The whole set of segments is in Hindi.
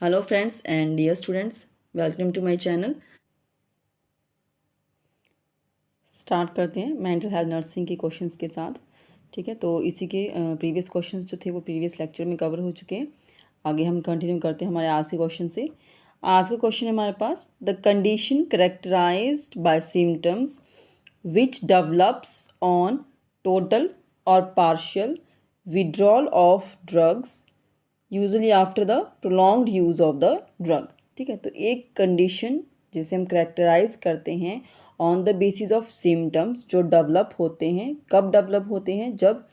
Hello friends and dear students, welcome to my channel. Start करते हैं मेंटल हेल्थ नर्सिंग के क्वेश्चंस के साथ। ठीक है, तो इसी के प्रीवियस क्वेश्चंस जो थे वो प्रीवियस लेक्चर में कवर हो चुके हैं। आगे हम कंटिन्यू करते हैं हमारे आज के क्वेश्चन से। आज का क्वेश्चन है हमारे पास, the condition characterized by symptoms which develops on total or partial withdrawal of drugs usually after the prolonged use of the drug. ठीक है, तो एक कंडीशन जिसे हम करेक्टराइज करते हैं on the basis of symptoms जो डेवलप होते हैं, कब डेवलप होते हैं, जब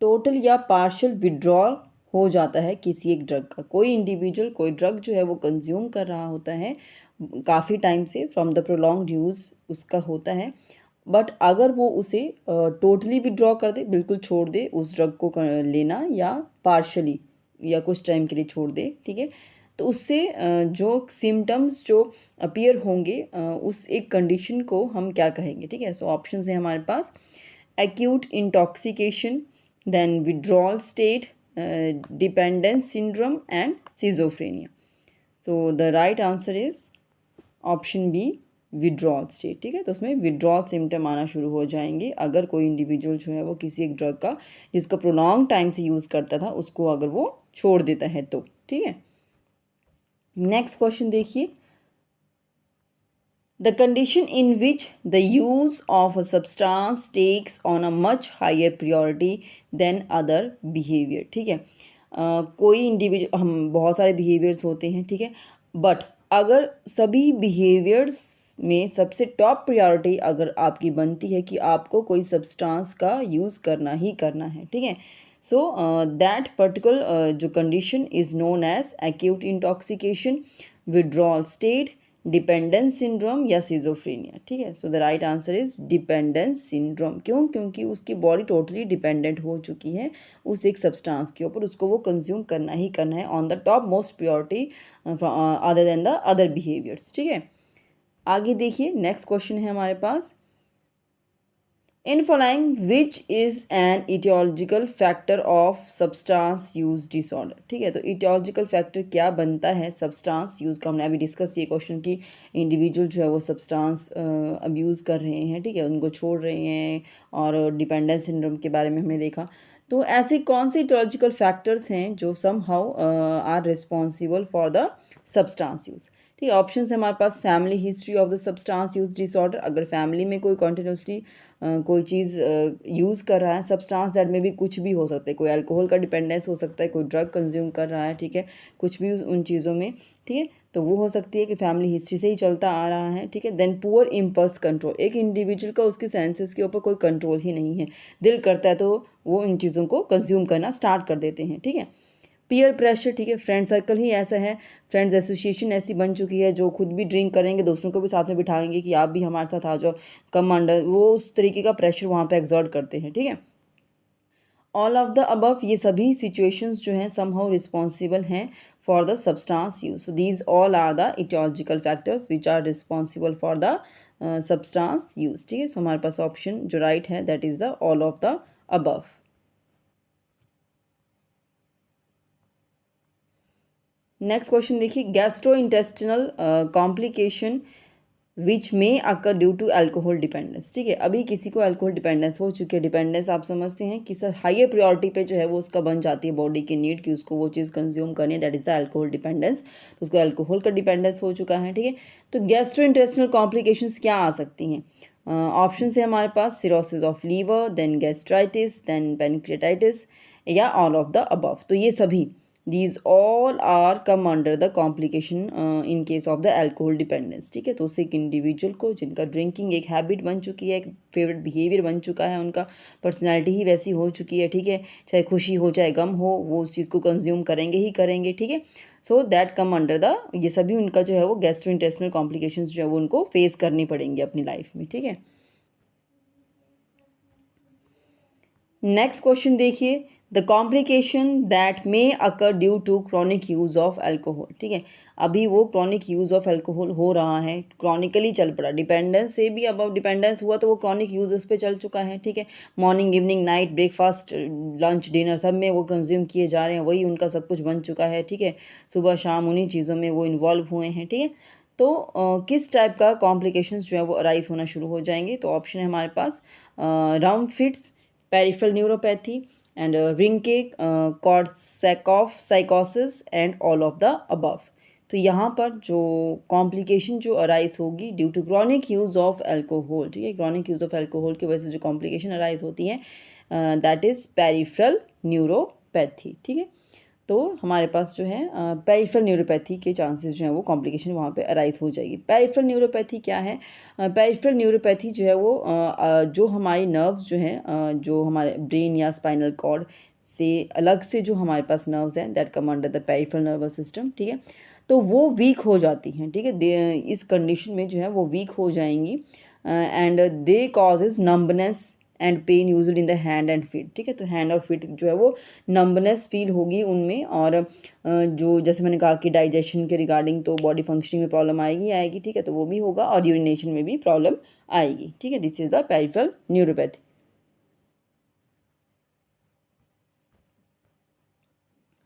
टोटल या पार्शियल विड्रॉल हो जाता है किसी एक ड्रग का। कोई इंडिविजुअल कोई ड्रग जो है वो कंज्यूम कर रहा होता है काफ़ी टाइम से, फ्रॉम द प्रोलॉन्ग्ड यूज़ उसका होता है, बट अगर वो उसे टोटली विड्रॉ कर दे, बिल्कुल छोड़ दे उस ड्रग को लेना, या पार्शली या कुछ टाइम के लिए छोड़ दे, ठीक है, तो उससे जो सिम्टम्स जो अपीयर होंगे उस एक कंडीशन को हम क्या कहेंगे। ठीक है, सो ऑप्शंस हैं हमारे पास, acute intoxication, then withdrawal state, dependence syndrome and schizophrenia. So the right answer is option B, withdrawal state. ठीक है, तो उसमें विड्रॉल सिम्टम आना शुरू हो जाएंगे अगर कोई इंडिविजुअल जो है वो किसी एक ड्रग का जिसका प्रोलॉन्ग टाइम से यूज़ करता था उसको अगर वो छोड़ देता है तो। ठीक है, नेक्स्ट क्वेश्चन देखिए, the condition in which the use of a substance takes on a much higher priority than other behaviour. ठीक है, कोई इंडिविजुअल, हम बहुत सारे बिहेवियर्स होते हैं, ठीक है, बट अगर सभी बिहेवियर्स में सबसे टॉप प्रायोरिटी अगर आपकी बनती है कि आपको कोई सब्सटेंस का यूज़ करना ही करना है, ठीक है, सो दैट पर्टिकुलर जो condition is known as acute intoxication, withdrawal state, dependence syndrome या सिजोफ्रेनिया। ठीक है, so the right answer is dependence syndrome. क्यों? क्योंकि उसकी बॉडी टोटली डिपेंडेंट हो चुकी है उस एक सब्सटेंस के ऊपर, उसको वो कंज्यूम करना ही करना है on the top most priority other than the other behaviours. ठीक है, आगे देखिए, नेक्स्ट क्वेश्चन है हमारे पास, in following which is an etiological factor of substance use disorder. ठीक है, तो इटियोलॉजिकल फैक्टर क्या बनता है सब्सटेंस यूज़ का। हमने अभी डिस्कस ये क्वेश्चन की इंडिविजुअल जो है वो सब्सटेंस अब्यूज़ कर रहे हैं, ठीक है, उनको छोड़ रहे हैं, और डिपेंडेंस सिंड्रोम के बारे में हमने देखा। तो ऐसे कौन से इटियोलॉजिकल फैक्टर्स हैं जो somehow are responsible for the substance use. ठीक है, ऑप्शन है हमारे पास, family history of the substance use disorder, अगर फैमिली में कोई कंटिन्यूसली कोई चीज़ यूज़ कर रहा है सब्सटेंस, दैट में भी कुछ भी हो सकता है, कोई अल्कोहल का डिपेंडेंस हो सकता है, कोई ड्रग कंज्यूम कर रहा है, ठीक है, कुछ भी उन चीज़ों में, ठीक है, तो वो हो सकती है कि फैमिली हिस्ट्री से ही चलता आ रहा है। ठीक है, देन पुअर इम्पल्स कंट्रोल, एक इंडिविजुअल का उसके सेंसेस के ऊपर कोई कंट्रोल ही नहीं है, दिल करता है तो वो इन चीज़ों को कंज्यूम करना स्टार्ट कर देते हैं। ठीक है, पीयर प्रेशर, ठीक है, फ्रेंड सर्कल ही ऐसा है, फ्रेंड्स एसोसिएशन ऐसी बन चुकी है जो खुद भी ड्रिंक करेंगे, दूसरों को भी साथ में बिठाएंगे कि आप भी हमारे साथ आ जाओ, कम अंडर, वो उस तरीके का प्रेशर वहाँ पे एक्सर्ट करते हैं। ठीक है, ऑल ऑफ द अबव, ये सभी सिचुएशंस जो हैं समहाउ रिस्पॉन्सिबल हैं for the substance use. So these all are the etiological factors which are responsible for the substance use. ठीक है, सो हमारे पास ऑप्शन जो राइट है that is the all of the above. Next question देखिए, gastrointestinal complication which may occur due to alcohol dependence. ठीक है, अभी किसी को अल्कोहल डिपेंडेंस हो चुकी है, डिपेंडेंस आप समझते हैं कि सर हायर प्रायोरिटी पे जो है वो उसका बन जाती है बॉडी की नीड कि उसको वो चीज़ कंज्यूम करनी है, that is the alcohol dependence, तो उसको अल्कोहल का डिपेंडेंस हो चुका है। ठीक है, तो गैस्ट्रो इंटेस्टिनल कॉम्प्लिकेशंस क्या आ सकती हैं, ऑप्शन है हमारे पास, cirrhosis of liver, then gastritis, then pancreatitis, या ऑल ऑफ द अबव। तो ये सभी, these all are come under the complication in case of the alcohol dependence। ठीक है, तो उससे एक इंडिविजुअल को जिनका ड्रिंकिंग एक हैबिट बन चुकी है, एक फेवरेट बिहेवियर बन चुका है, उनका पर्सनैलिटी ही वैसी हो चुकी है, ठीक है, चाहे खुशी हो चाहे गम हो वो उस चीज़ को कंज्यूम करेंगे ही करेंगे। ठीक है, so that come under the, ये सभी उनका जो है वो गैस्ट्रोइंटेस्टिनल कॉम्प्लिकेशंस जो है वो उनको फेस करनी पड़ेंगी अपनी लाइफ में। ठीक है, नेक्स्ट क्वेश्चन देखिए, the complication that may occur due to chronic use of alcohol. ठीक है, अभी वो क्रॉनिक यूज़ ऑफ अल्कोहल हो रहा है, क्रॉनिकली चल पड़ा, डिपेंडेंस से भी अब डिपेंडेंस हुआ तो वो क्रॉनिक यूज उस पर चल चुका है। ठीक है, morning evening night breakfast lunch dinner सब में वो कंज्यूम किए जा रहे हैं, वही उनका सब कुछ बन चुका है। ठीक है, सुबह शाम उन्हीं चीज़ों में वो इन्वॉल्व हुए हैं। ठीक है, तो किस टाइप का कॉम्प्लिकेशंस जो है वो अराइज होना शुरू हो जाएंगे, तो ऑप्शन है हमारे पास round fits, peripheral neuropathy and Wernicke Korsakoff साइकोसिस and all of the above. तो यहाँ पर जो कॉम्प्लिकेशन जो अराइज होगी due to chronic use of alcohol, ठीक है, क्रॉनिक यूज़ ऑफ अल्कोहल की वजह से जो कॉम्प्लिकेशन अराइज होती है दैट इज़ पेरिफेरल न्यूरोपैथी। ठीक है, तो हमारे पास जो है पेरिफेरल न्यूरोपैथी के चांसेस जो हैं वो कॉम्प्लिकेशन वहाँ पे अराइज हो जाएगी। पेरिफेरल न्यूरोपैथी क्या है? पेरिफेरल न्यूरोपैथी जो है वो जो हमारी नर्व्स जो हैं जो हमारे ब्रेन या स्पाइनल कॉर्ड से अलग से जो हमारे पास नर्व्स हैं that come under the peripheral nervous system. ठीक है, तो वो वीक हो जाती हैं। ठीक है, इस कंडीशन में जो है वो वीक हो जाएंगी and they causes numbness and pain used in the hand and feet. ठीक है, तो हैंड और फीट जो है वो नम्बनेस फील होगी उनमें, और जो जैसे मैंने कहा कि डाइजेशन के रिगार्डिंग तो बॉडी फंक्शनिंग में प्रॉब्लम आएगी। ठीक है, तो वो भी होगा और यूरिनेशन में भी प्रॉब्लम आएगी। ठीक है, this is the peripheral neuropathy.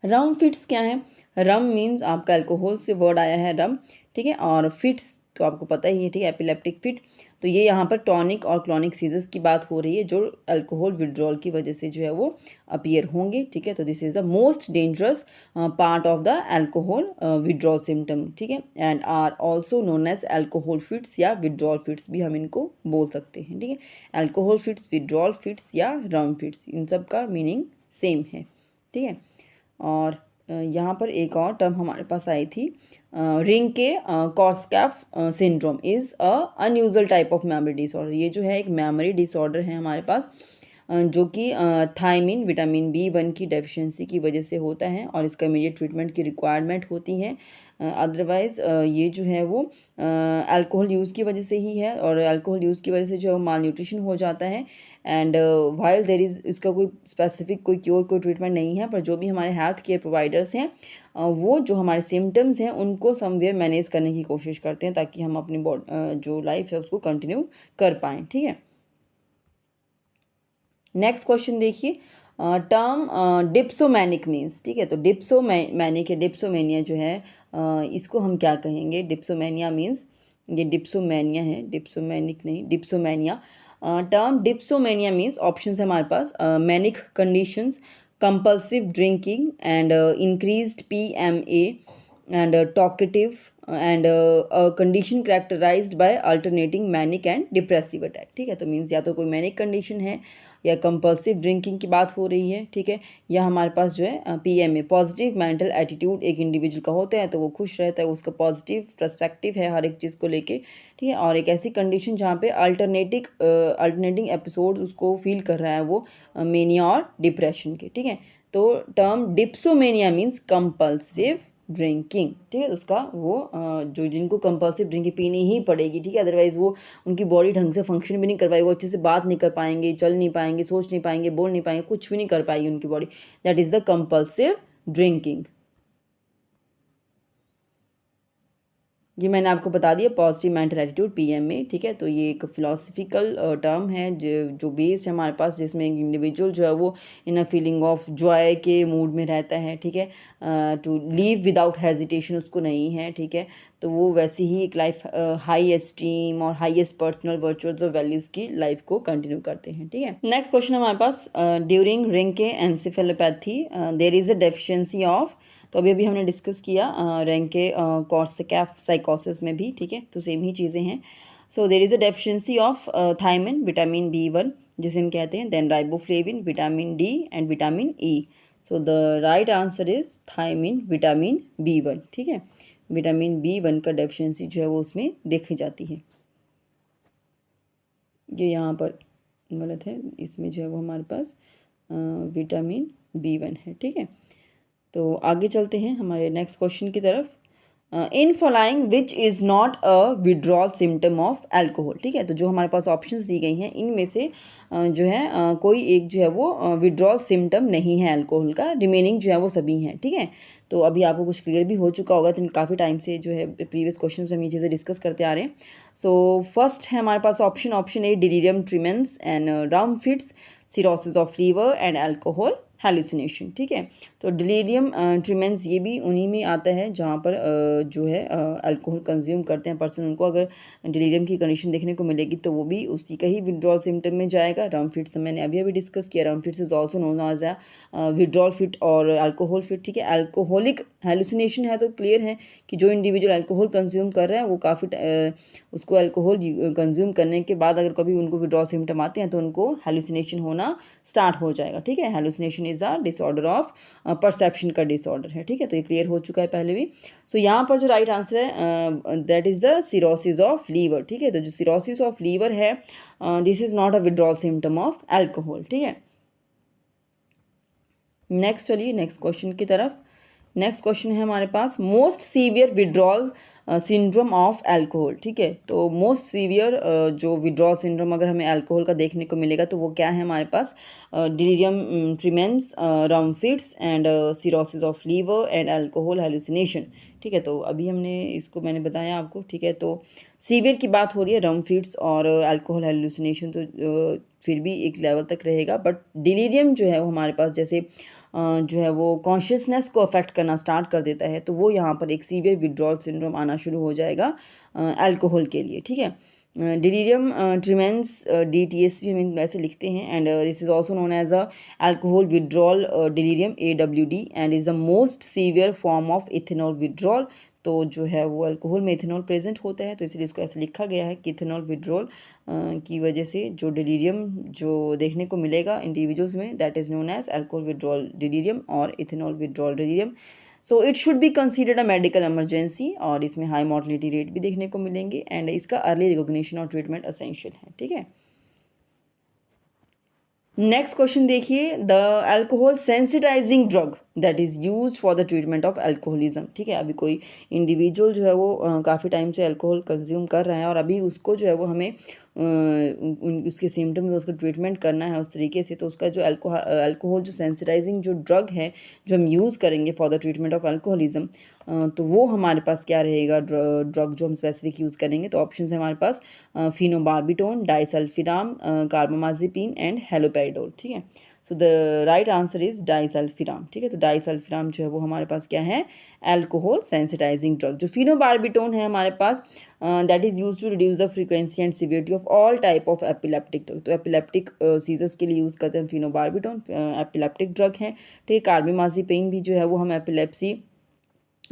Rum fits क्या है? रम मीन्स आपका अल्कोहल से वर्ड आया है रम। ठीक है, और फिट्स तो आपको पता ही है। ठीक है, एपिलेप्टिक फिट, तो ये यहाँ पर टॉनिक और क्लॉनिक सीजर्स की बात हो रही है जो अल्कोहल विड्रॉल की वजह से जो है वो अपीयर होंगे। ठीक है, तो this is the most dangerous part of the alcohol withdrawal symptom. ठीक है, and are also known as alcohol fits या विड्रॉल फिट्स भी हम इनको बोल सकते हैं। ठीक है, अल्कोहल फिट्स, विड्रॉल फिट्स या रम फिट्स, इन सब का मीनिंग सेम है। ठीक है, और यहाँ पर एक और टर्म हमारे पास आई थी, Wernicke Korsakoff syndrome is a unusual type of memory disorder. ये जो है एक मेमोरी डिसऑर्डर है हमारे पास जो कि थायमिन विटामिन B1 की डेफिशिएंसी की वजह से होता है और इसका इमीडिएट ट्रीटमेंट की रिक्वायरमेंट होती है। अदरवाइज़ ये जो है वो अल्कोहल यूज़ की वजह से ही है, और अल्कोहल यूज़ की वजह से जो माल न्यूट्रिशन हो जाता है। एंड वाइल देर इज़ इसका कोई स्पेसिफिक कोई क्योर कोई ट्रीटमेंट नहीं है, पर जो भी हमारे हेल्थ केयर प्रोवाइडर्स हैं वो जो हमारे सिम्टम्स हैं उनको समवेयर मैनेज करने की कोशिश करते हैं ताकि हम अपनी जो लाइफ है उसको कंटिन्यू कर पाएँ। ठीक है, नेक्स्ट क्वेश्चन देखिए, टर्म डिप्सोमैनिक मीन्स। ठीक है, तो डिप्सोमैनिक या डिप्सोमेनिया जो है इसको हम क्या कहेंगे? डिप्सोमेनिया मीन्स, ये डिप्सोमेनिया है, डिप्सोमैनिक नहीं, dipsomania. Term dipsomania means option है हमारे पास manic conditions, compulsive drinking and increased PMA and talkative and a condition characterized by alternating manic and depressive attack। ठीक है, तो मीन्स या तो कोई मैनिक कंडीशन है या कंपल्सिव ड्रिंकिंग की बात हो रही है। ठीक है, या हमारे पास जो है PMA पॉजिटिव मेंटल एटीट्यूड एक इंडिविजुअल का होता है तो वो खुश रहता है, उसका पॉजिटिव पर्सपेक्टिव है हर एक चीज़ को लेके। ठीक है, और एक ऐसी कंडीशन जहाँ पे अल्टरनेटिंग एपिसोड उसको फील कर रहा है वो मेनिया और डिप्रेशन के। ठीक है, तो term dipsomania means compulsive drinking. ठीक है, तो उसका वो जो जिनको कंपल्सिव ड्रिंकिंग पीनी ही पड़ेगी। ठीक है, अदरवाइज़ वो उनकी बॉडी ढंग से फंक्शन भी नहीं कर पाएगी, वो अच्छे से बात नहीं कर पाएंगे, चल नहीं पाएंगे, सोच नहीं पाएंगे, बोल नहीं पाएंगे, कुछ भी नहीं कर पाएगी उनकी body. That is the compulsive drinking. ये मैंने आपको बता दिया पॉजिटिव मेंटल एटीट्यूड PMA। ठीक है, तो ये एक फिलोसफिकल टर्म है जो बेस्ड है हमारे पास, जिसमें एक इंडिविजुअल जो है वो इन अ फीलिंग ऑफ जॉय के मूड में रहता है। ठीक है, टू लीव विदाउट हेजिटेशन उसको नहीं है। ठीक है, तो वो वैसे ही एक लाइफ हाई एस्टीम और हाईएस्ट पर्सनल वर्चुअल्स और वैल्यूज़ की लाइफ को कंटिन्यू करते हैं। ठीक है, नेक्स्ट क्वेश्चन हमारे पास, during Wernicke encephalopathy there is a deficiency of. तो अभी हमने डिस्कस किया रैंके कॉर्सकैफ साइकोसिस में भी। ठीक है, तो सेम ही चीज़ें हैं। So there is a deficiency of thiamine vitamin B1 जिसे हम कहते हैं, then riboflavin vitamin D and vitamin E। So the right answer is thiamine vitamin B1। ठीक है, विटामिन B1 का डेफिशिएंसी जो है वो उसमें देखी जाती है। ये यहाँ पर गलत है, इसमें जो है वो हमारे पास विटामिन B1 है। ठीक है, तो आगे चलते हैं हमारे नेक्स्ट क्वेश्चन की तरफ। इन following which is not a withdrawal symptom of alcohol. ठीक है, तो जो हमारे पास ऑप्शंस दी गई हैं इनमें से जो है कोई एक जो है वो विड्रॉल सिम्टम नहीं है अल्कोहल का, रिमेनिंग जो है वो सभी हैं। ठीक है, तो अभी आपको कुछ क्लियर भी हो चुका होगा, तो काफ़ी टाइम से जो है प्रीवियस क्वेश्चन से हम ये चीज़ें डिस्कस करते आ रहे हैं। सो फर्स्ट है हमारे पास option A, delirium tremens and round fits, cirrhosis of liver and alcohol hallucination. ठीक है, तो डिलीरियम ट्रीमेंस ये भी उन्हीं में आता है जहाँ पर जो है अल्कोहल कंज्यूम करते हैं पर्सन, उनको अगर डिलीरियम की कंडीशन देखने को मिलेगी तो वो भी उसी का ही विड्रॉल सिम्टम में जाएगा। राउंड फिट्स मैंने अभी डिस्कस किया, round fits is also known as a withdrawal fit और अल्कोहल फिट। ठीक है, अल्कोहलिक हेलुसिनेशन है तो क्लियर है कि जो इंडिविजुअल अल्कोहल कंज्यूम कर रहा है वो काफ़ी उसको अल्कोहल कंज्यूम करने के बाद अगर कभी उनको विड्रॉल सिम्टम आते हैं तो उनको हेलुसिनेशन होना स्टार्ट हो जाएगा। ठीक है, hallucination is a disorder of perception का डिसऑर्डर है। ठीक है, तो ये क्लियर हो चुका है पहले भी। सो यहाँ पर जो राइट आंसर है that is the cirrhosis of liver. ठीक है, तो जो सिरोसिस ऑफ लीवर है this is not a withdrawal symptom of alcohol. ठीक है, नेक्स्ट चलिए नेक्स्ट क्वेश्चन की तरफ। नेक्स्ट क्वेश्चन है हमारे पास most severe withdrawal syndrome of alcohol. ठीक है, तो मोस्ट सीवियर जो विड्रॉल सिंड्रोम अगर हमें अल्कोहल का देखने को मिलेगा तो वो क्या है हमारे पास, delirium tremens, round fits and cirrhosis of liver and alcohol hallucination. ठीक है, तो अभी हमने इसको मैंने बताया आपको। ठीक है, तो सीवियर की बात हो रही है, राउंड फिट्स और अल्कोहल हेलुसिनेशन तो फिर भी एक लेवल तक रहेगा, बट डिलीरियम जो है वो हमारे पास जैसे जो है वो कॉन्शियसनेस को अफेक्ट करना स्टार्ट कर देता है, तो वो यहाँ पर एक सीवियर विड्रॉल सिंड्रोम आना शुरू हो जाएगा अल्कोहल के लिए। ठीक है, डिलीरियम ट्रीमेंस DTSP हम ऐसे लिखते हैं and this is also known as a alcohol withdrawal delirium AWD and is the most severe form of ethanol withdrawal. तो जो है वो अल्कोहल में इथेनॉल प्रेजेंट होता है, तो इसलिए इसको ऐसे लिखा गया है कि इथेनॉल विड्रॉल की वजह से जो डिलीरियम जो देखने को मिलेगा इंडिविजुअल्स में that is known as alcohol withdrawal delirium और ethanol withdrawal delirium. So it should be considered a medical emergency और इसमें हाई मॉर्टलिटी रेट भी देखने को मिलेंगे एंड इसका अर्ली रिकॉग्निशन और ट्रीटमेंट असेंशियल है। ठीक है, नेक्स्ट क्वेश्चन देखिए, the alcohol sensitizing drug that is used for the treatment of alcoholism. ठीक है, अभी कोई इंडिविजुअल जो है वो काफ़ी टाइम से अल्कोहल कंज्यूम कर रहा है और अभी उसको जो है वो हमें उसके सिम्टम्स उसको ट्रीटमेंट करना है उस तरीके से, तो उसका जो अल्कोहल जो सेंसिटाइजिंग जो ड्रग है जो हम यूज़ करेंगे for the treatment of alcoholism, तो वो हमारे पास क्या रहेगा ड्रग जो हम स्पेसिफिक यूज़ करेंगे। तो ऑप्शन है हमारे पास phenobarbitone, disulfiram, carbamazepine and haloperidol. ठीक है, so the right answer is disulfiram. ठीक है, तो डाइसल्फिराम जो है वो हमारे पास क्या है, अल्कोहल सेंसिटाइजिंग ड्रग। जो फिनोबार्बिटोन है हमारे पास that is use to reduce the frequency and severity of all type of epileptic drug. तो एपिलेप्टिक सीजर्स के लिए यूज़ करते हैं फिनोबार्बिटोन, एपिलेप्टिक ड्रग है। ठीक है, कार्बामाजेपिन भी जो है वो हम एपिलेप्सी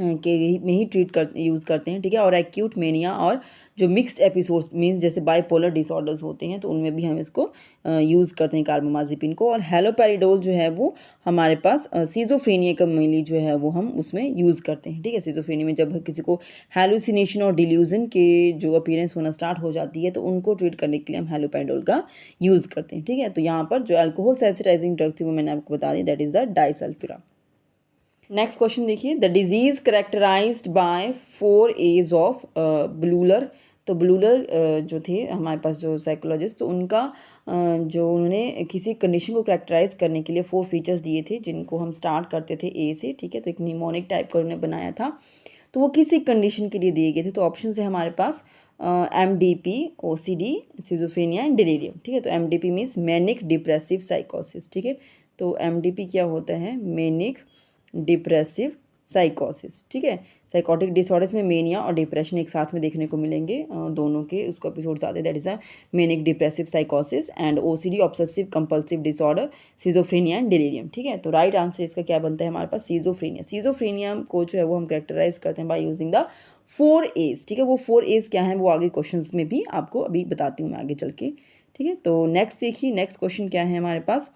के में ही यूज़ करते हैं। ठीक है, और एक्यूट मेनिया और जो मिक्स्ड एपिसोड्स मीन्स जैसे बाइपोलर डिसऑर्डर्स होते हैं तो उनमें भी हम इसको यूज़ करते हैं कार्बामाजेपिन को। और हेलोपेरिडोल जो है वो हमारे पास सीजोफ्रेनिया का मेनली जो है वो हम उसमें यूज़ करते हैं। ठीक है, सीजोफ्रेनिया में जब किसी को हेलुसिनेशन और डिल्यूजन के जो अपीयरेंस होना स्टार्ट हो जाती है तो उनको ट्रीट करने के लिए हम हेलोपेरिडोल का यूज़ करते हैं। ठीक है, तो यहाँ पर जो अल्कोहल सेंसिटाइजिंग ड्रग थी वो मैंने आपको बता दी, that is the disulfiram. Next question देखिए, the disease characterized by 4 A's of Bleuler. तो ब्लूलर जो थे हमारे पास जो साइकोलॉजिस्ट, तो उनका जो उन्होंने किसी कंडीशन को करेक्टराइज करने के लिए 4 फीचर्स दिए थे जिनको हम स्टार्ट करते थे ए से। ठीक है, तो एक निमोनिक टाइप का उन्होंने बनाया था, तो वो किसी कंडीशन के लिए दिए गए थे। तो ऑप्शन है हमारे पास MDP, OCD, schizophrenia and delirium. ठीक है, तो MDP मीन्स मैनिक डिप्रेसिव साइकोसिस। ठीक है, तो MDP क्या होता है, मैनिक डिप्रेसिव साइकोसिस। ठीक है, साइकोटिक डिसऑर्डर्स में मेनिया और डिप्रेशन एक साथ में देखने को मिलेंगे, दोनों के उसको एपिसोड्स आते हैं, that is a manic depressive साइकोसिस and OCD obsessive compulsive disorder, schizophrenia and delirium. ठीक है, तो राइट आंसर इसका क्या बनता है हमारे पास, सिजोफ्रेनिया। सिजोफ्रेनिया को जो है वो हम कैरेक्टराइज करते हैं बाय यूजिंग द 4 A's। ठीक है, वो 4 A's क्या है वो आगे क्वेश्चंस में भी आपको अभी बताती हूँ मैं आगे चल के। ठीक है, तो नेक्स्ट देखिए, नेक्स्ट क्वेश्चन क्या है हमारे पास,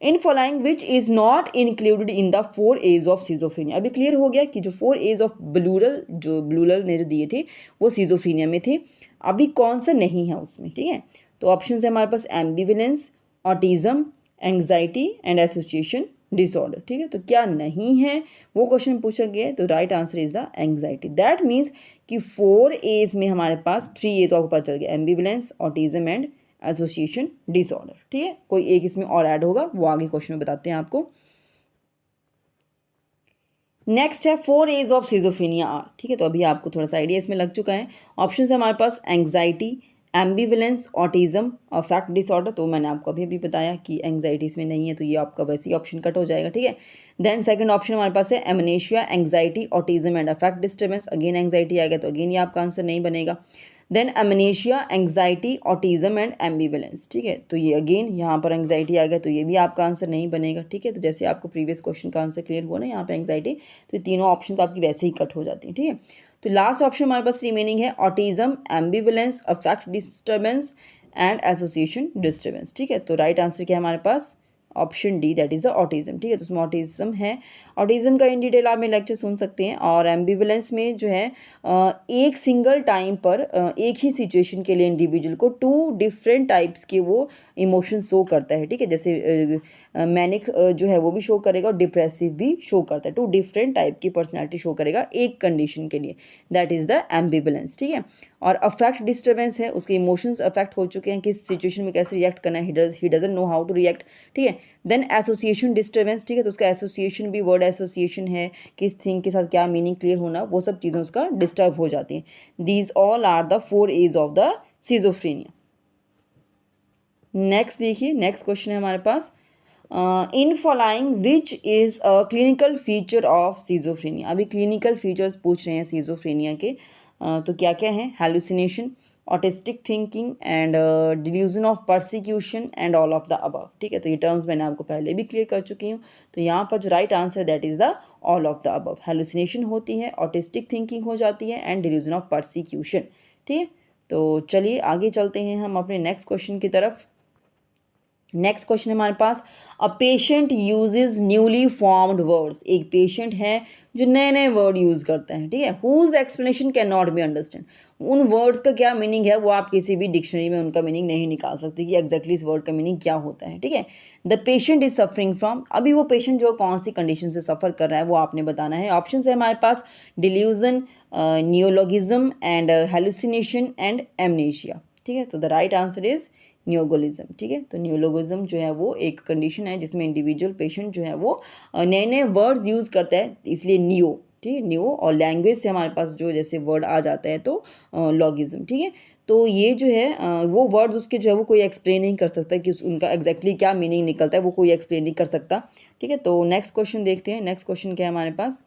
in following which is not included in the 4 A's of schizophrenia. अभी क्लियर हो गया कि जो 4 A's ऑफ ब्लूरल जो ब्लूरल ने जो दिए थे वो सिजोफ्रेनिया में थे, अभी कौन सा नहीं है उसमें। ठीक है, तो ऑप्शन है हमारे पास ambivalence, autism, anxiety and association, disorder, ठीक है। तो क्या नहीं है वो क्वेश्चन पूछा गया है, तो right answer is the anxiety. That means कि 4 A's में हमारे पास 3 A तो आपको पता चल गया, एम्बिवलेंस, ऑटिज्म एंड एसोसिएशन डिसऑर्डर, ठीक है। कोई एक इसमें और ऐड होगा, वो आगे क्वेश्चन में बताते हैं आपको। नेक्स्ट है 4 A's ऑफ सिजोफ्रेनिया आर, ठीक है। तो अभी आपको थोड़ा सा आइडिया इसमें लग चुका है। ऑप्शन है हमारे पास anxiety, ambivalence, autism, affect disorder. तो मैंने आपको अभी बताया कि एंग्जाइटी इसमें नहीं है, तो ये आपका वैसे ही ऑप्शन कट हो जाएगा, ठीक है। देन सेकंड ऑप्शन हमारे पास है amnesia, anxiety, autism and affect disturbance. Again anxiety आएगा, तो अगेन ये आपका आंसर नहीं बनेगा। Then amnesia, anxiety, autism and ambivalence, ठीक है। तो ये अगेन यहाँ पर एंग्जाइटी आ गया, तो ये भी आपका आंसर नहीं बनेगा, ठीक है। तो जैसे आपको प्रीवियस क्वेश्चन का आंसर क्लियर हुआ ना यहाँ पे एंग्जाइटी, तो ये तीनों ऑप्शन तो आपकी वैसे ही कट हो जाती हैं, ठीक है। तो लास्ट ऑप्शन हमारे पास रिमेनिंग है autism, ambivalence, affect disturbance and association disturbance, ठीक है। तो राइट आंसर क्या है हमारे पास, option D, that is the autism, ठीक है। तो उसमें ऑटिज्म है। ऑटिज्म का इन डिटेल आप मेरे लेक्चर सुन सकते हैं। और एम्बिवलेंस में जो है एक सिंगल टाइम पर एक ही सिचुएशन के लिए इंडिविजुअल को 2 डिफरेंट टाइप्स के वो इमोशन शो करता है, ठीक है। जैसे मैनिक जो है वो भी शो करेगा और डिप्रेसिव भी शो करता है। 2 डिफरेंट टाइप की पर्सनैलिटी शो करेगा एक कंडीशन के लिए, दैट इज़ द एम्बिवलेंस, ठीक है। और अफेक्ट डिस्टर्बेंस है, उसके इमोशंस अफेक्ट हो चुके हैं, किस सिचुएशन में कैसे रिएक्ट करना है, he doesn't know how to react, ठीक है। देन एसोसिएशन डिस्टर्बेंस, ठीक है। तो उसका एसोसिएशन भी, वर्ड एसोसिएशन है, किस थिंग के साथ क्या मीनिंग क्लियर होना, वो सब चीज़ें उसका डिस्टर्ब हो जाती हैं। These all are the 4 A's of the schizophrenia. Next देखिए, नेक्स्ट क्वेश्चन है हमारे पास, in following which is a clinical feature of schizophrenia. अभी क्लिनिकल फीचर्स पूछ रहे हैं सिजोफ्रेनिया के, तो क्या क्या हैं, hallucination, autistic thinking and delusion of persecution and all of the above, ठीक है। तो ये टर्म्स मैंने आपको पहले भी क्लियर कर चुकी हूँ। तो यहाँ पर जो right answer that is the all of the above. Hallucination होती है, ऑटिस्टिक थिंकिंग हो जाती है एंड डिल्यूजन ऑफ परसिक्यूशन, ठीक है। तो चलिए आगे चलते हैं हम अपने नेक्स्ट क्वेश्चन की तरफ। नेक्स्ट क्वेश्चन है हमारे पास, a patient uses newly formed words. एक पेशेंट है जो नए नए वर्ड यूज़ करते हैं, ठीक है। Whose explanation can not be understand. उन वर्ड्स का क्या मीनिंग है वो आप किसी भी डिक्शनरी में उनका मीनिंग नहीं निकाल सकते कि एग्जैक्टली इस वर्ड का मीनिंग क्या होता है, ठीक है। The patient is suffering from, अभी वो पेशेंट जो कौन सी कंडीशन से सफ़र कर रहा है वो आपने बताना है। ऑप्शन है हमारे पास delusion, neologism and hallucination and amnesia, ठीक है। तो the right answer is neologism, ठीक है। तो न्यूलोगिज्म जो है वो एक कंडीशन है जिसमें इंडिविजुअल पेशेंट जो है वो नए नए वर्ड्स यूज़ करता है, इसलिए नियो, ठीक है, नियो। और लैंग्वेज से हमारे पास जो जैसे वर्ड आ जाता है तो लॉगिज्म, ठीक है। तो ये जो है वो वर्ड्स उसके जो है वो कोई एक्सप्लेन नहीं कर सकता कि उनका एग्जैक्टली क्या मीनिंग निकलता है, वो कोई एक्सप्लेन नहीं कर सकता, ठीक है। तो नेक्स्ट क्वेश्चन देखते हैं। नेक्स्ट क्वेश्चन क्या है हमारे पास,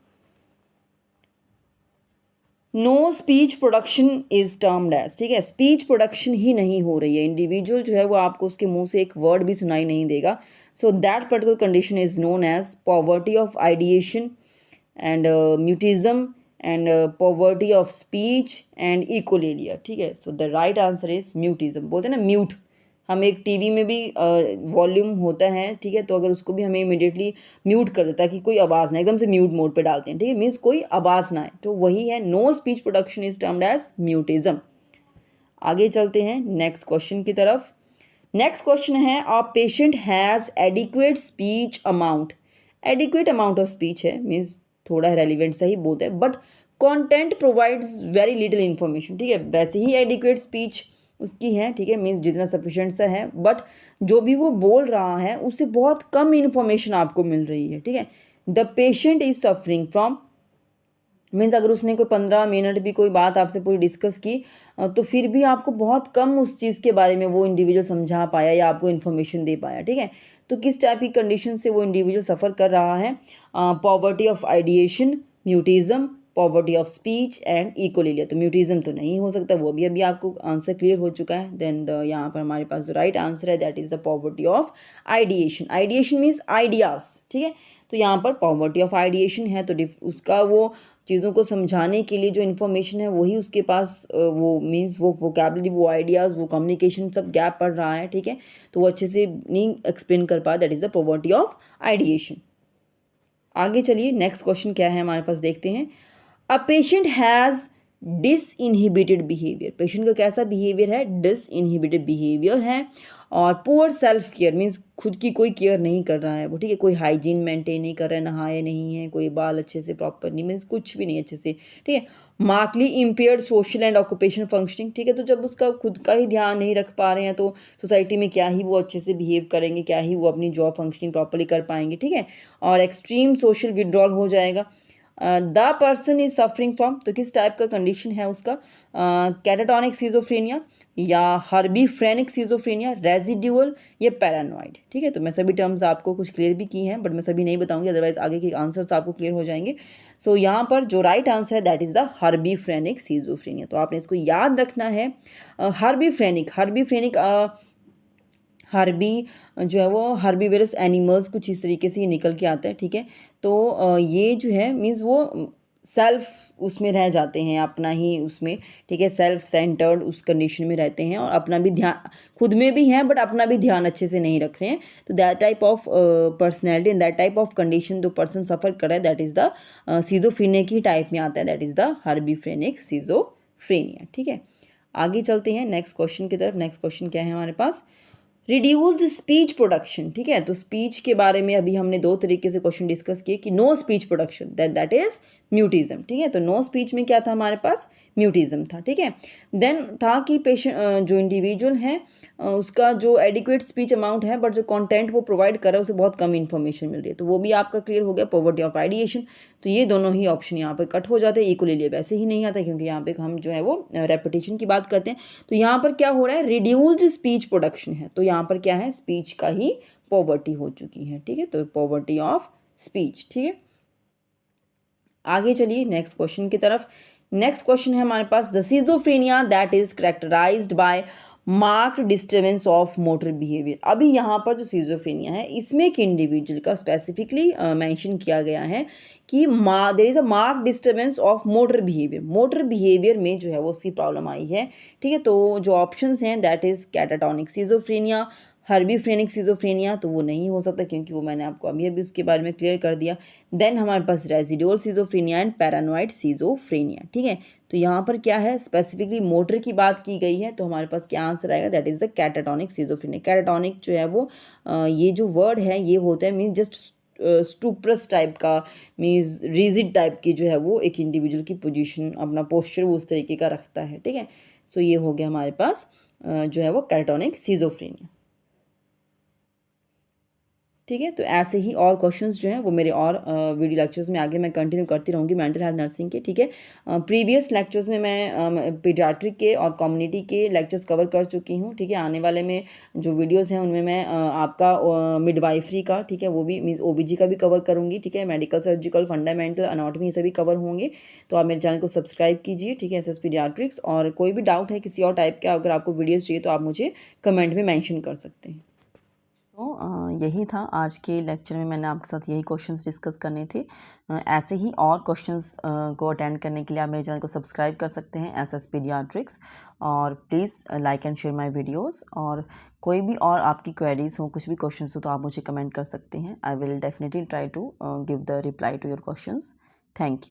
no speech production is termed as, ठीक है। स्पीच प्रोडक्शन ही नहीं हो रही है, इंडिविजुअल जो है वो आपको उसके मुंह से एक वर्ड भी सुनाई नहीं देगा। So that particular condition is known as poverty of ideation and mutism and poverty of speech and echolalia, ठीक है। So the right answer is mutism. बोलते हैं ना म्यूट, हम एक टीवी में भी वॉल्यूम होता है, ठीक है, तो अगर उसको भी हमें इमिडिएटली म्यूट कर देता है कि कोई आवाज़ ना, एकदम से म्यूट मोड पे डालते हैं, ठीक है, मीन्स कोई आवाज़ ना आए, तो वही है no speech production is termed as mutism. आगे चलते हैं नेक्स्ट क्वेश्चन की तरफ। नेक्स्ट क्वेश्चन है, अ patient has adequate speech amount. Adequate amount of speech है, मीन्स थोड़ा रेलिवेंट सा ही बोलते हैं, but content provides very little information, ठीक है। वैसे ही एडिक्वेट स्पीच उसकी है, ठीक है, मीन्स जितना सफिशेंट सा है, बट जो भी वो बोल रहा है उससे बहुत कम इन्फॉर्मेशन आपको मिल रही है, ठीक है। The patient is suffering from, means अगर उसने कोई 15 मिनट भी कोई बात आपसे पूरी डिस्कस की तो फिर भी आपको बहुत कम उस चीज़ के बारे में वो इंडिविजुअल समझा पाया या आपको इन्फॉर्मेशन दे पाया, ठीक है। तो किस टाइप की कंडीशन से वो इंडिविजुअल सफ़र कर रहा है, poverty of ideation, mutism, poverty of speech and echolalia. तो म्यूटिज्म तो नहीं हो सकता, वो भी अभी आपको आंसर क्लियर हो चुका है। देन यहाँ पर हमारे पास जो राइट आंसर है that is the poverty of ideation. Ideation means ideas, ठीक है। तो यहाँ पर पॉवर्टी ऑफ आइडिएशन है, तो उसका वो चीज़ों को समझाने के लिए जो इन्फॉर्मेशन है वही उसके पास वो मीन्स वो वोकैबुलरी, वो आइडियाज़, वो कम्युनिकेशन सब गैप पड़ रहा है, ठीक है। तो वो अच्छे से नहीं एक्सप्लेन कर पा, that is the poverty of ideation. आगे चलिए नेक्स्ट क्वेश्चन क्या है हमारे पास देखते हैं। A patient has disinhibited behaviour. Patient का कैसा बिहेवियर है, डिसइनहिबिटेड बिहेवियर है। और पुअर सेल्फ केयर मीन्स खुद की कोई केयर नहीं कर रहा है वो, ठीक है, कोई हाइजीन मेंटेन नहीं कर रहा है, नहाए नहीं है, कोई बाल अच्छे से प्रॉपर नहीं, मीन्स कुछ भी नहीं अच्छे से, ठीक है। Markedly impaired social and occupation functioning, ठीक है, तो जब उसका खुद का ही ध्यान नहीं रख पा रहे हैं तो सोसाइटी में क्या ही वो अच्छे से बिहेव करेंगे, क्या ही वो अपनी जॉब फंक्शनिंग प्रॉपर्ली कर पाएंगे, ठीक है। और एक्सट्रीम सोशल विड्रॉल हो जाएगा। The person is suffering from, तो किस टाइप का कंडीशन है उसका, कैटाटोनिक सीजोफ्रेनिया या हर्बीफ्रेनिक सीजोफ्रेनिया, रेजिड्यूअल या पैरानॉइड, ठीक है। तो मैं सभी टर्म्स आपको कुछ क्लियर भी की हैं बट मैं सभी नहीं बताऊंगी, अदरवाइज आगे के आंसर्स आपको क्लियर हो जाएंगे। सो यहाँ पर जो राइट आंसर है दैट इज़ द हर्बीफ्रेनिक सीजोफ्रेनिया। तो आपने इसको याद रखना है। हर्बीफ्रेनिक हर्बी जो है वो हर्बीवेरस एनिमल्स कुछ इस तरीके से ये निकल के आता है, ठीक है। तो ये जो है मीन्स वो सेल्फ उसमें रह जाते हैं अपना ही उसमें, ठीक है, सेल्फ सेंटर्ड उस कंडीशन में रहते हैं और अपना भी ध्यान खुद में भी हैं बट अपना भी ध्यान अच्छे से नहीं रख रहे हैं। तो that type of personality and that type of condition जो पर्सन सफ़र कर रहा है दैट इज़ द सीजोफ्रेनिया की टाइप में आता है, दैट इज़ द हर्बीफ्रेनिक सीजोफ्रेनिया, ठीक है। आगे चलते हैं नेक्स्ट क्वेश्चन की तरफ। नेक्स्ट क्वेश्चन क्या है हमारे पास, रिड्यूस्ड स्पीच प्रोडक्शन, ठीक है। तो स्पीच के बारे में अभी हमने दो तरीके से क्वेश्चन डिस्कस किए कि no speech production then that is mutism, ठीक है। तो नो स्पीच में क्या था हमारे पास, म्यूटिज्म था, ठीक है। देन था कि पेशेंट जो इंडिविजुअल है उसका जो एडिक्वेट स्पीच अमाउंट है बट जो कंटेंट वो प्रोवाइड कर रहा है उसे बहुत कम इन्फॉर्मेशन मिल रही है, तो वो भी आपका क्लियर हो गया, पॉवर्टी ऑफ आइडिएशन। तो ये दोनों ही ऑप्शन यहाँ पर कट हो जाते हैं, इक्वली वैसे ही नहीं आता क्योंकि यहाँ पे हम जो है वो रेपिटेशन की बात करते हैं। तो यहाँ पर क्या हो रहा है, रिड्यूस्ड स्पीच प्रोडक्शन है, तो यहाँ पर क्या है, स्पीच का ही पॉवर्टी हो चुकी है, ठीक है। तो पॉवर्टी ऑफ स्पीच, ठीक है। आगे चलिए नेक्स्ट क्वेश्चन की तरफ। नेक्स्ट क्वेश्चन है हमारे पास, the schizophrenia that is characterized by marked disturbance of motor behaviour. अभी यहाँ पर जो सीजोफ्रेनिया है इसमें एक इंडिविजुअल का स्पेसिफिकली मेंशन किया गया है कि there is a marked disturbance of motor behaviour, motor behaviour में जो है वो उसकी प्रॉब्लम आई है, ठीक है। तो जो ऑप्शंस हैं that is catatonic schizophrenia, hebephrenic schizophrenia, तो वो नहीं हो सकता क्योंकि वो मैंने आपको अभी अभी उसके बारे में क्लियर कर दिया। देन हमारे पास residual schizophrenia and paranoid schizophrenia, ठीक है। तो यहाँ पर क्या है, स्पेसिफिकली मोटर की बात की गई है, तो हमारे पास क्या आंसर आएगा, that is the catatonic schizophrenia. Catatonic जो है वो ये जो वर्ड है ये होता है मीन्स जस्ट स्टूप्रस टाइप का, मीन्स रिजिड टाइप की जो है वो एक इंडिविजुअल की पोजीशन अपना पोस्चर वो उस तरीके का रखता है, ठीक है। सो ये हो गया हमारे पास जो है वो कैटाटोनिक सीजोफ्रेनिया, ठीक है। तो ऐसे ही और क्वेश्चंस जो हैं वो मेरे और वीडियो लेक्चर्स में आगे मैं कंटिन्यू करती रहूँगी मेंटल हेल्थ नर्सिंग के, ठीक है। प्रीवियस लेक्चर्स में मैं पीडियाट्रिक के और कम्युनिटी के लेक्चर्स कवर कर चुकी हूँ, ठीक है। आने वाले में जो वीडियोस हैं उनमें मैं आपका मिडवाइफरी का, ठीक है, वो भी मीन्स ओबीजी का भी कवर करूँगी, ठीक है। मेडिकल सर्जिकल फंडामेंटल अनाटमी ये सभी कवर होंगे। तो आप मेरे चैनल को सब्सक्राइब कीजिए, ठीक है, एसएस पीडियाट्रिक्स। और कोई भी डाउट है किसी और टाइप का अगर आपको वीडियोज़ चाहिए तो आप मुझे कमेंट में मैंशन कर सकते हैं। तो यही था आज के लेक्चर में, मैंने आपके साथ यही क्वेश्चंस डिस्कस करने थे। ऐसे ही और क्वेश्चंस को अटेंड करने के लिए आप मेरे चैनल को सब्सक्राइब कर सकते हैं एसएस पीडियाट्रिक्स। और please like and share my videos. और कोई भी और आपकी क्वेरीज हो, कुछ भी क्वेश्चंस हो तो आप मुझे कमेंट कर सकते हैं। I will definitely try to give the reply to your questions. Thank you.